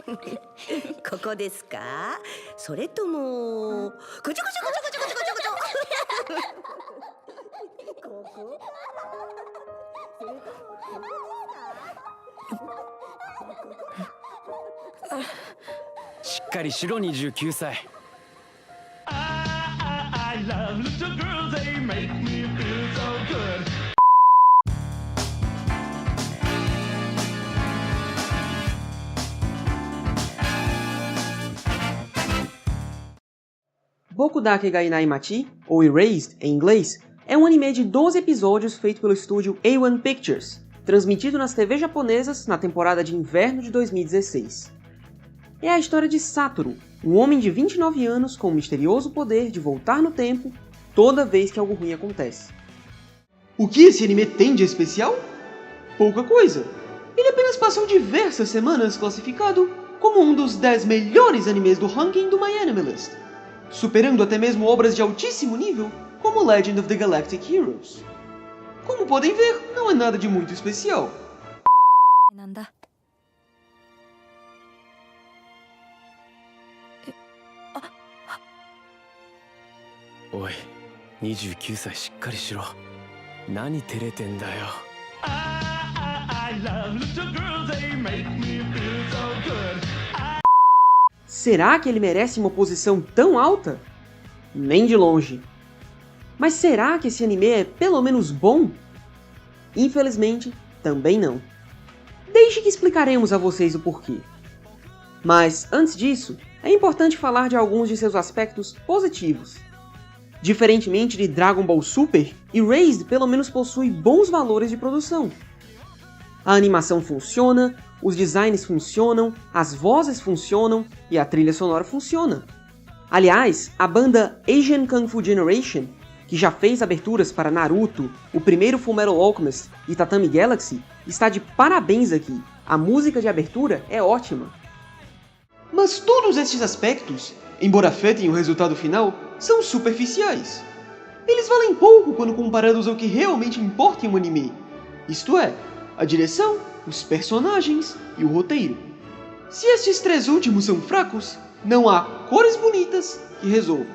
ここですか？それともこちょこちょこちょこちょこちょこちょこここ？それともここですか？しっかりしろ29歳。I love little girls, they make me feel so good. Boku Dake ga Inaimachi, ou Erased em inglês, é um anime de 12 episódios feito pelo estúdio A1 Pictures, transmitido nas TV japonesas na temporada de inverno de 2016. É a história de Satoru, um homem de 29 anos com o misterioso poder de voltar no tempo toda vez que algo ruim acontece. O que esse anime tem de especial? Pouca coisa. Ele apenas passou diversas semanas classificado como um dos 10 melhores animes do ranking do My Anime List, superando até mesmo obras de altíssimo nível como Legend of the Galactic Heroes. Como podem ver, não é nada de muito especial. Oi, 29歳しっかりしろ。何照れてんだよ。I love little girls, they make me feel so good. Será que ele merece uma posição tão alta? Nem de longe. Mas será que esse anime é pelo menos bom? Infelizmente, também não. Deixe que explicaremos a vocês o porquê. Mas, antes disso, é importante falar de alguns de seus aspectos positivos. Diferentemente de Dragon Ball Super, Erased pelo menos possui bons valores de produção. A animação funciona, os designs funcionam, as vozes funcionam e a trilha sonora funciona. Aliás, a banda Asian Kung Fu Generation, que já fez aberturas para Naruto, o primeiro Fullmetal Alchemist e Tatami Galaxy, está de parabéns aqui. A música de abertura é ótima. Mas todos esses aspectos, embora afetem o resultado final, são superficiais. Eles valem pouco quando comparados ao que realmente importa em um anime, isto é, a direção, os personagens e o roteiro. Se estes três últimos são fracos, não há cores bonitas que resolvam.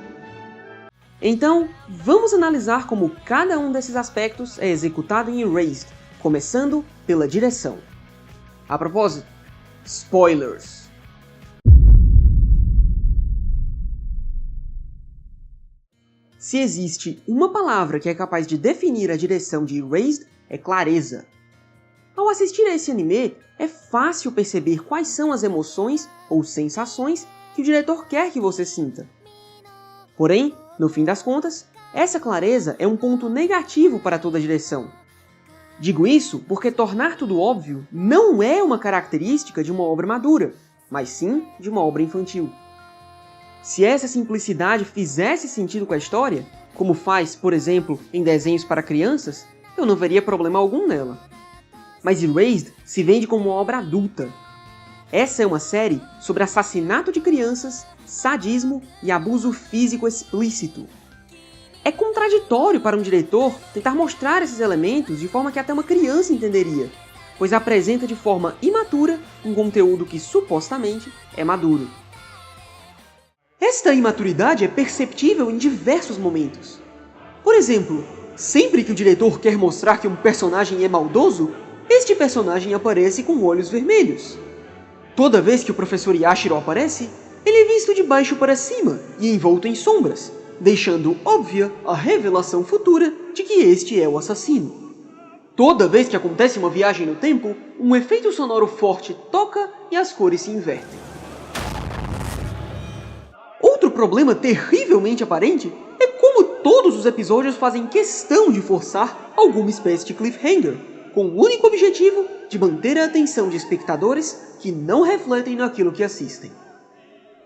Então, vamos analisar como cada um desses aspectos é executado em Erased, começando pela direção. A propósito, spoilers! Se existe uma palavra que é capaz de definir a direção de Erased, é clareza. Ao assistir a esse anime, é fácil perceber quais são as emoções ou sensações que o diretor quer que você sinta. Porém, no fim das contas, essa clareza é um ponto negativo para toda a direção. Digo isso porque tornar tudo óbvio não é uma característica de uma obra madura, mas sim de uma obra infantil. Se essa simplicidade fizesse sentido com a história, como faz, por exemplo, em desenhos para crianças, eu não veria problema algum nela. Mas Erased se vende como uma obra adulta. Essa é uma série sobre assassinato de crianças, sadismo e abuso físico explícito. É contraditório para um diretor tentar mostrar esses elementos de forma que até uma criança entenderia, pois apresenta de forma imatura um conteúdo que supostamente é maduro. Esta imaturidade é perceptível em diversos momentos. Por exemplo, sempre que o diretor quer mostrar que um personagem é maldoso, este personagem aparece com olhos vermelhos. Toda vez que o professor Yashiro aparece, ele é visto de baixo para cima e envolto em sombras, deixando óbvia a revelação futura de que este é o assassino. Toda vez que acontece uma viagem no tempo, um efeito sonoro forte toca e as cores se invertem. Outro problema terrivelmente aparente é como todos os episódios fazem questão de forçar alguma espécie de cliffhanger, com o único objetivo de manter a atenção de espectadores que não refletem naquilo que assistem.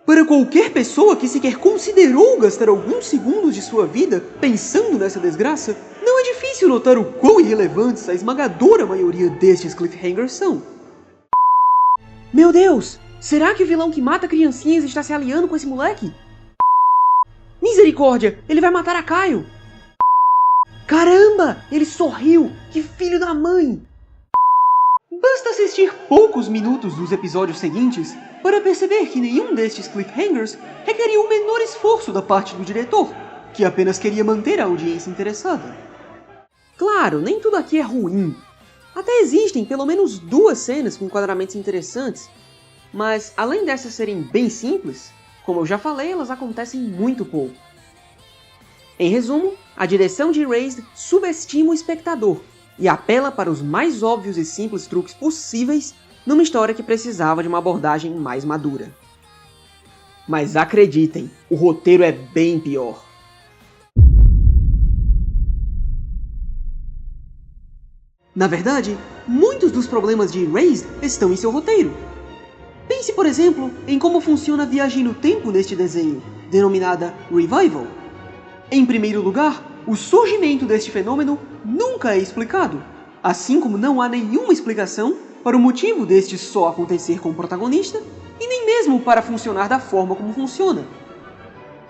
Para qualquer pessoa que sequer considerou gastar alguns segundos de sua vida pensando nessa desgraça, não é difícil notar o quão irrelevantes a esmagadora maioria destes cliffhangers são. Meu Deus! Será que o vilão que mata criancinhas está se aliando com esse moleque? Misericórdia! Ele vai matar a Kaio! Caramba! Ele sorriu! Que filho da mãe! Basta assistir poucos minutos dos episódios seguintes para perceber que nenhum destes cliffhangers requeria o menor esforço da parte do diretor, que apenas queria manter a audiência interessada. Claro, nem tudo aqui é ruim. Até existem pelo menos 2 cenas com enquadramentos interessantes, mas além dessas serem bem simples, como eu já falei, elas acontecem muito pouco. Em resumo, a direção de Erased subestima o espectador e apela para os mais óbvios e simples truques possíveis numa história que precisava de uma abordagem mais madura. Mas acreditem, o roteiro é bem pior. Na verdade, muitos dos problemas de Erased estão em seu roteiro. Pense, por exemplo, em como funciona a viagem no tempo neste desenho, denominada Revival. Em primeiro lugar, o surgimento deste fenômeno nunca é explicado, assim como não há nenhuma explicação para o motivo deste só acontecer com o protagonista e nem mesmo para funcionar da forma como funciona.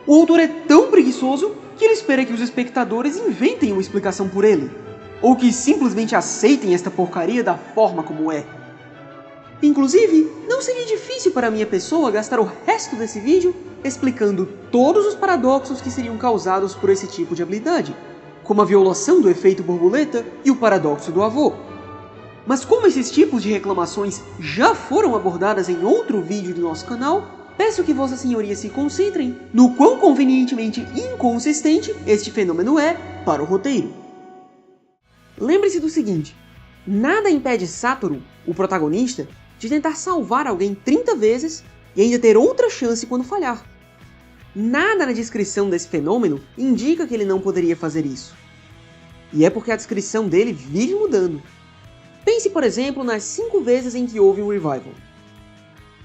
O autor é tão preguiçoso que ele espera que os espectadores inventem uma explicação por ele, ou que simplesmente aceitem esta porcaria da forma como é. Inclusive, não seria difícil para minha pessoa gastar o resto desse vídeo explicando todos os paradoxos que seriam causados por esse tipo de habilidade, como a violação do efeito borboleta e o paradoxo do avô. Mas como esses tipos de reclamações já foram abordadas em outro vídeo do nosso canal, peço que Vossa Senhoria se concentrem no quão convenientemente inconsistente este fenômeno é para o roteiro. Lembre-se do seguinte, nada impede Satoru, o protagonista, de tentar salvar alguém 30 vezes e ainda ter outra chance quando falhar. Nada na descrição desse fenômeno indica que ele não poderia fazer isso. E é porque a descrição dele vive mudando. Pense, por exemplo, nas 5 vezes em que houve um revival.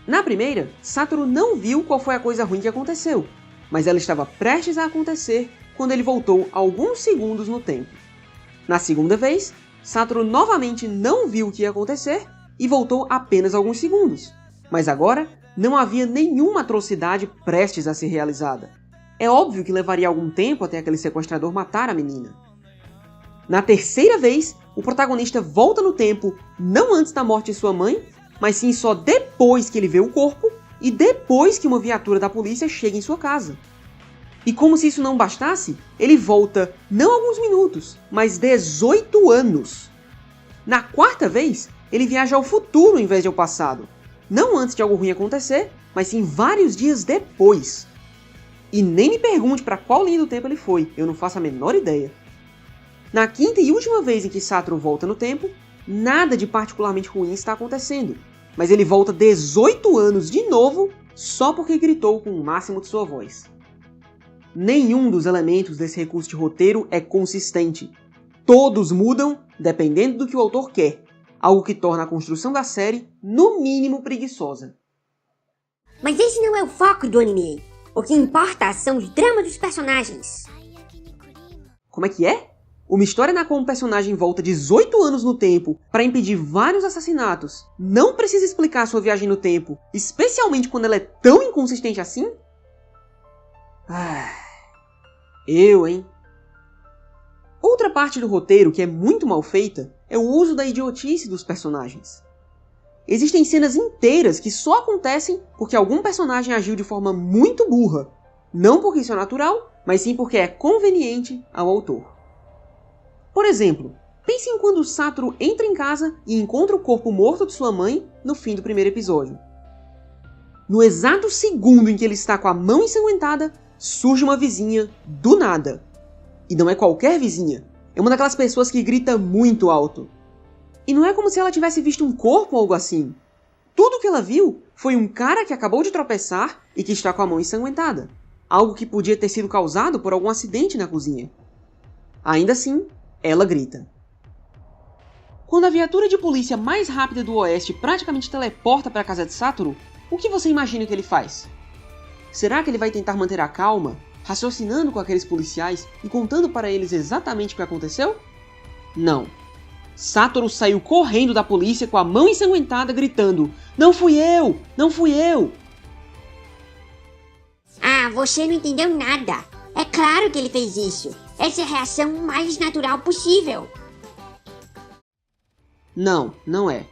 Na primeira, Satoru não viu qual foi a coisa ruim que aconteceu, mas ela estava prestes a acontecer quando ele voltou alguns segundos no tempo. Na segunda vez, Satoru novamente não viu o que ia acontecer e voltou apenas alguns segundos, mas agora não havia nenhuma atrocidade prestes a ser realizada. É óbvio que levaria algum tempo até aquele sequestrador matar a menina. Na terceira vez, o protagonista volta no tempo não antes da morte de sua mãe, mas sim só depois que ele vê o corpo e depois que uma viatura da polícia chega em sua casa. E como se isso não bastasse, ele volta não alguns minutos, mas 18 anos. Na quarta vez, ele viaja ao futuro em vez de ao passado. Não antes de algo ruim acontecer, mas sim vários dias depois. E nem me pergunte para qual linha do tempo ele foi, eu não faço a menor ideia. Na quinta e última vez em que Satoru volta no tempo, nada de particularmente ruim está acontecendo, mas ele volta 18 anos de novo só porque gritou com o máximo de sua voz. Nenhum dos elementos desse recurso de roteiro é consistente. Todos mudam dependendo do que o autor quer, algo que torna a construção da série, no mínimo, preguiçosa. Mas esse não é o foco do anime. O que importa são os dramas dos personagens. Como é que é? Uma história na qual um personagem volta 18 anos no tempo para impedir vários assassinatos não precisa explicar sua viagem no tempo, especialmente quando ela é tão inconsistente assim? Hein? Outra parte do roteiro que é muito mal feita é o uso da idiotice dos personagens. Existem cenas inteiras que só acontecem porque algum personagem agiu de forma muito burra, não porque isso é natural, mas sim porque é conveniente ao autor. Por exemplo, pense em quando Satoru entra em casa e encontra o corpo morto de sua mãe no fim do primeiro episódio. No exato segundo em que ele está com a mão ensanguentada, surge uma vizinha do nada. E não é qualquer vizinha, é uma daquelas pessoas que grita muito alto. E não é como se ela tivesse visto um corpo ou algo assim. Tudo que ela viu foi um cara que acabou de tropeçar e que está com a mão ensanguentada. Algo que podia ter sido causado por algum acidente na cozinha. Ainda assim, ela grita. Quando a viatura de polícia mais rápida do Oeste praticamente teleporta para a casa de Satoru, o que você imagina que ele faz? Será que ele vai tentar manter a calma, raciocinando com aqueles policiais e contando para eles exatamente o que aconteceu? Não. Satoru saiu correndo da polícia com a mão ensanguentada gritando: "Não fui eu! Não fui eu!" Ah, você não entendeu nada. É claro que ele fez isso. Essa é a reação mais natural possível. Não, não é.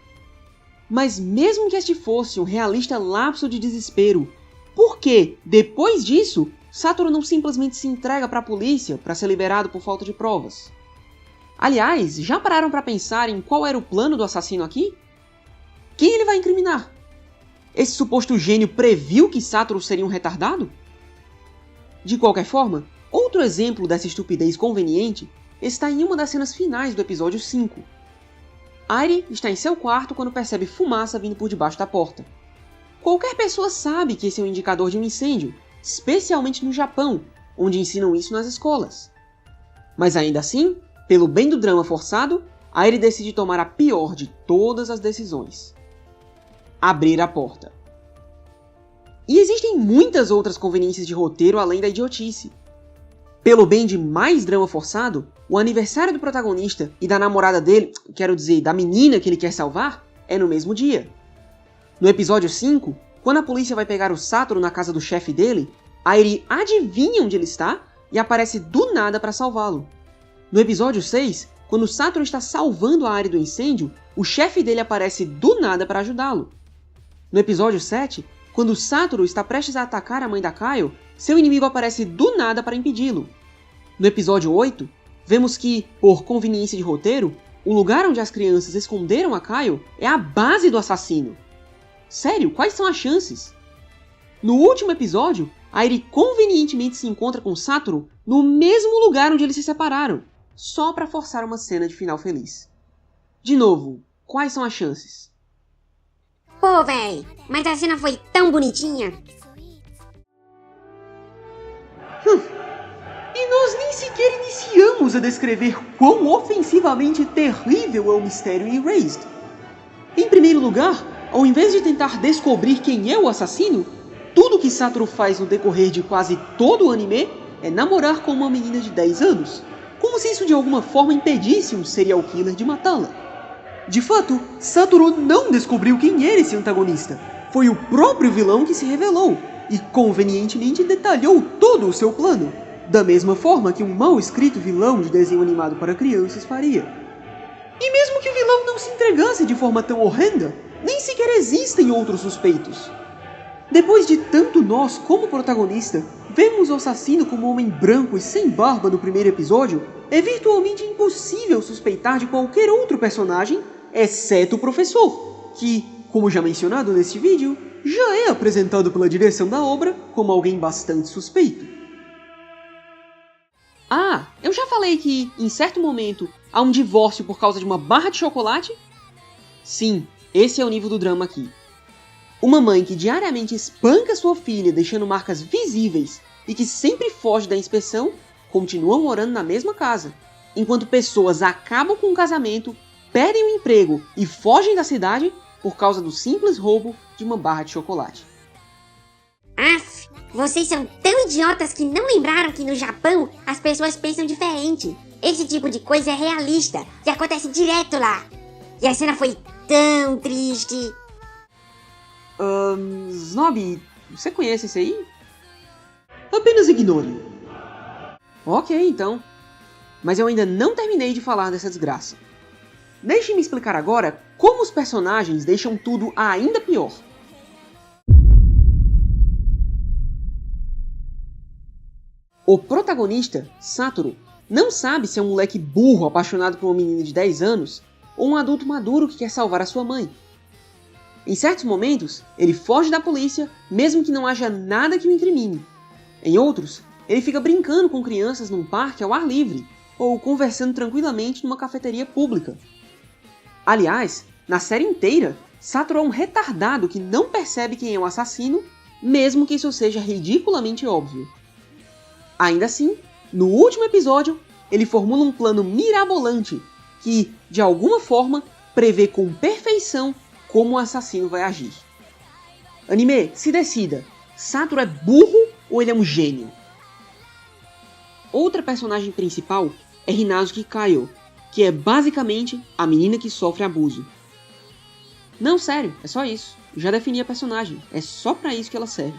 Mas mesmo que este fosse um realista lapso de desespero, por que, depois disso, Satoru não simplesmente se entrega para a polícia para ser liberado por falta de provas? Aliás, já pararam para pensar em qual era o plano do assassino aqui? Quem ele vai incriminar? Esse suposto gênio previu que Satoru seria um retardado? De qualquer forma, outro exemplo dessa estupidez conveniente está em uma das cenas finais do episódio 5. Airi está em seu quarto quando percebe fumaça vindo por debaixo da porta. Qualquer pessoa sabe que esse é um indicador de um incêndio, especialmente no Japão, onde ensinam isso nas escolas. Mas ainda assim, pelo bem do drama forçado, Airi decide tomar a pior de todas as decisões: abrir a porta. E existem muitas outras conveniências de roteiro além da idiotice. Pelo bem de mais drama forçado, o aniversário do protagonista e da namorada dele, quero dizer, da menina que ele quer salvar, é no mesmo dia. No episódio 5, quando a polícia vai pegar o Satoru na casa do chefe dele, Airi adivinha onde ele está e aparece do nada para salvá-lo. No episódio 6, quando o Satoru está salvando a Airi do incêndio, o chefe dele aparece do nada para ajudá-lo. No episódio 7, quando o Satoru está prestes a atacar a mãe da Kaio, seu inimigo aparece do nada para impedi-lo. No episódio 8, vemos que, por conveniência de roteiro, o lugar onde as crianças esconderam a Kaio é a base do assassino. Sério, quais são as chances? No último episódio, Airi convenientemente se encontra com Satoru no mesmo lugar onde eles se separaram, só para forçar uma cena de final feliz. De novo, quais são as chances? Pô, véi, mas a cena foi tão bonitinha. E nós nem sequer iniciamos a descrever quão ofensivamente terrível é o mistério em Erased. Em primeiro lugar, ao invés de tentar descobrir quem é o assassino, tudo que Satoru faz no decorrer de quase todo o anime é namorar com uma menina de 10 anos, como se isso de alguma forma impedisse um serial killer de matá-la. De fato, Satoru não descobriu quem era esse antagonista. Foi o próprio vilão que se revelou e convenientemente detalhou todo o seu plano, da mesma forma que um mal escrito vilão de desenho animado para crianças faria. E mesmo que o vilão não se entregasse de forma tão horrenda, nem sequer existem outros suspeitos. Depois de tanto nós como protagonista vemos o assassino como um homem branco e sem barba no primeiro episódio, é virtualmente impossível suspeitar de qualquer outro personagem, exceto o professor, que, como já mencionado neste vídeo, já é apresentado pela direção da obra como alguém bastante suspeito. Ah, eu já falei que, em certo momento, há um divórcio por causa de uma barra de chocolate? Sim, esse é o nível do drama aqui. Uma mãe que diariamente espanca sua filha deixando marcas visíveis e que sempre foge da inspeção, continua morando na mesma casa, enquanto pessoas acabam com o casamento, perdem o emprego e fogem da cidade por causa do simples roubo de uma barra de chocolate. Aff, vocês são tão idiotas que não lembraram que no Japão as pessoas pensam diferente. Esse tipo de coisa é realista e acontece direto lá. E a cena foi tão triste. Snob, você conhece esse aí? Apenas ignore. Ok, então. Mas eu ainda não terminei de falar dessa desgraça. Deixe-me explicar agora como os personagens deixam tudo ainda pior. O protagonista, Satoru, não sabe se é um moleque burro apaixonado por uma menina de 10 anos ou um adulto maduro que quer salvar a sua mãe. Em certos momentos, ele foge da polícia, mesmo que não haja nada que o incrimine. Em outros, ele fica brincando com crianças num parque ao ar livre, ou conversando tranquilamente numa cafeteria pública. Aliás, na série inteira, Satoru é um retardado que não percebe quem é o assassino, mesmo que isso seja ridiculamente óbvio. Ainda assim, no último episódio, ele formula um plano mirabolante que, de alguma forma, prevê com perfeição como o assassino vai agir. Anime, se decida, Satoru é burro ou ele é um gênio? Outra personagem principal é Hinazuki Kaio, que é basicamente a menina que sofre abuso. Não, sério, é só isso. Já defini a personagem, é só pra isso que ela serve.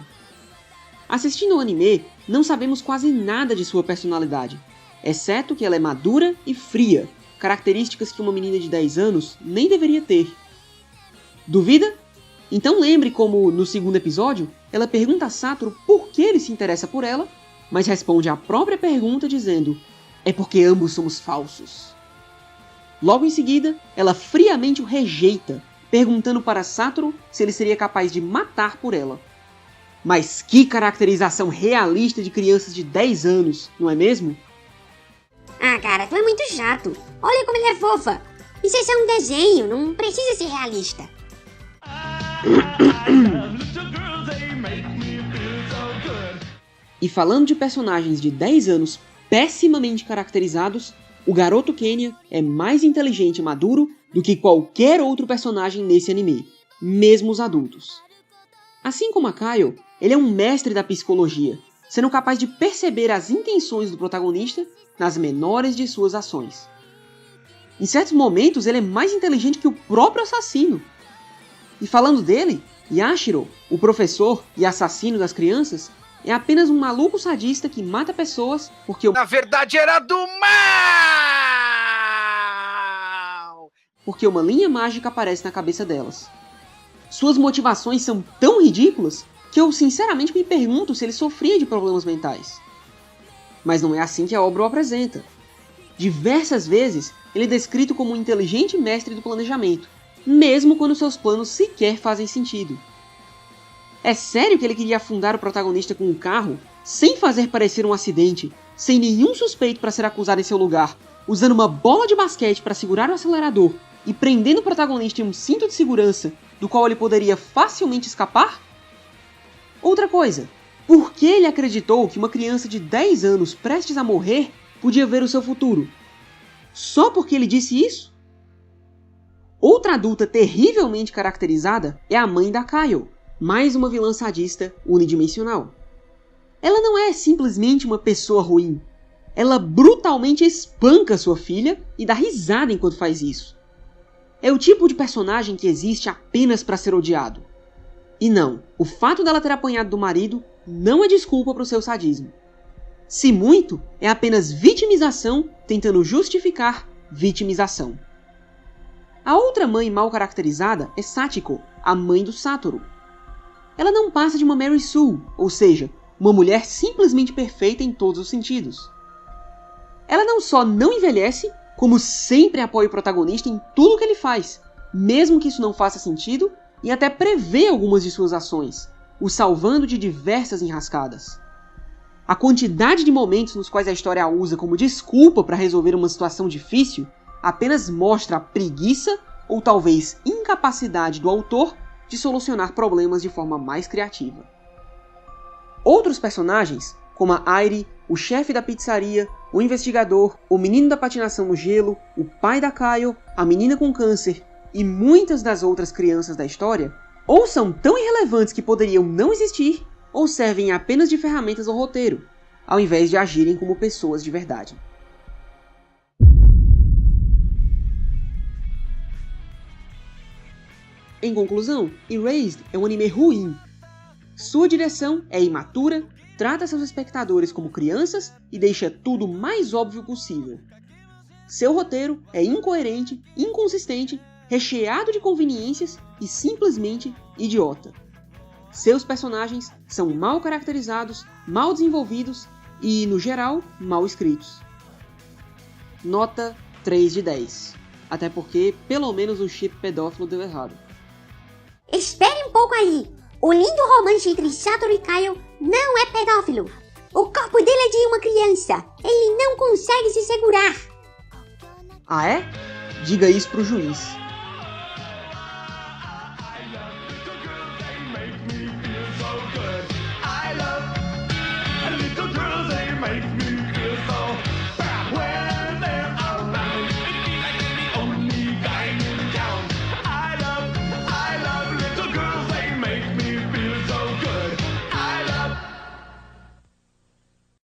Assistindo ao anime, não sabemos quase nada de sua personalidade, exceto que ela é madura e fria, características que uma menina de 10 anos nem deveria ter. Duvida? Então lembre como, no segundo episódio, ela pergunta a Satoru por que ele se interessa por ela, mas responde a própria pergunta dizendo: é porque ambos somos falsos. Logo em seguida, ela friamente o rejeita, perguntando para Satoru se ele seria capaz de matar por ela. Mas que caracterização realista de crianças de 10 anos, não é mesmo? Ah, cara, tu é muito chato. Olha como ele é fofa. Isso é só um desenho, não precisa ser realista. E falando de personagens de 10 anos pessimamente caracterizados, o garoto Kenya é mais inteligente e maduro do que qualquer outro personagem nesse anime, mesmo os adultos. Assim como a Kaio, ele é um mestre da psicologia, sendo capaz de perceber as intenções do protagonista nas menores de suas ações. Em certos momentos, ele é mais inteligente que o próprio assassino. E falando dele, Yashiro, o professor e assassino das crianças, é apenas um maluco sadista que mata pessoas porque Na verdade era do mal! porque uma linha mágica aparece na cabeça delas. Suas motivações são tão ridículas que eu sinceramente me pergunto se ele sofria de problemas mentais. Mas não é assim que a obra o apresenta. Diversas vezes, ele é descrito como um inteligente mestre do planejamento, mesmo quando seus planos sequer fazem sentido. É sério que ele queria afundar o protagonista com um carro, sem fazer parecer um acidente, sem nenhum suspeito para ser acusado em seu lugar, usando uma bola de basquete para segurar o acelerador e prendendo o protagonista em um cinto de segurança, do qual ele poderia facilmente escapar? Outra coisa, por que ele acreditou que uma criança de 10 anos prestes a morrer podia ver o seu futuro? Só porque ele disse isso? Outra adulta terrivelmente caracterizada é a mãe da Kaio, mais uma vilã sadista unidimensional. Ela não é simplesmente uma pessoa ruim. Ela brutalmente espanca sua filha e dá risada enquanto faz isso. É o tipo de personagem que existe apenas para ser odiado. E não, o fato dela ter apanhado do marido não é desculpa para o seu sadismo. Se muito, é apenas vitimização tentando justificar vitimização. A outra mãe mal caracterizada é Sachiko, a mãe do Satoru. Ela não passa de uma Mary Sue, ou seja, uma mulher simplesmente perfeita em todos os sentidos. Ela não só não envelhece, como sempre apoia o protagonista em tudo que ele faz, mesmo que isso não faça sentido, e até prevê algumas de suas ações, o salvando de diversas enrascadas. A quantidade de momentos nos quais a história a usa como desculpa para resolver uma situação difícil apenas mostra a preguiça ou talvez incapacidade do autor de solucionar problemas de forma mais criativa. Outros personagens, como a Airi, o chefe da pizzaria, o investigador, o menino da patinação no gelo, o pai da Kaio, a menina com câncer e muitas das outras crianças da história, ou são tão irrelevantes que poderiam não existir, ou servem apenas de ferramentas ao roteiro, ao invés de agirem como pessoas de verdade. Em conclusão, Erased é um anime ruim. Sua direção é imatura, trata seus espectadores como crianças e deixa tudo o mais óbvio possível. Seu roteiro é incoerente, inconsistente, recheado de conveniências e simplesmente idiota. Seus personagens são mal caracterizados, mal desenvolvidos e, no geral, mal escritos. Nota 3 de 10. Até porque, pelo menos, o chip pedófilo deu errado. Espere um pouco aí. O lindo romance entre Satoru e Kaio não é pedófilo. O corpo dele é de uma criança. Ele não consegue se segurar. Ah é? Diga isso pro juiz.